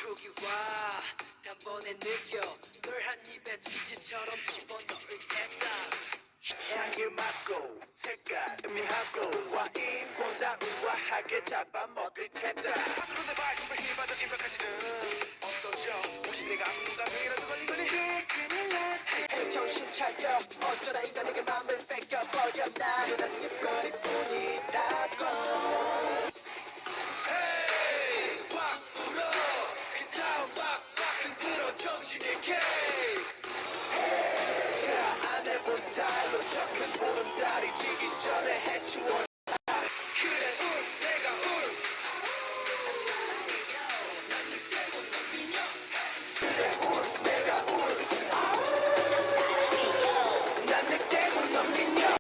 폭이 와 단번에 느껴 널 한 입에 치즈처럼 집어넣을 테다 향기 맡고 색깔 의미하고 와인보다 우아하게 잡아먹을 테다 그런데 발톱을 힘받아 입력하지는 없어져 혹시 내가 아무감이라도 걸리더니 정신 차려 어쩌다 인간에게 맘을 뺏겨버렸나 난 입거리뿐이라고 헤이 확 불어 그 다음 빡빡 흔들어 정신 있게 자 안 해본 스타일로 저 큰 보름달이 지기 전에 해치워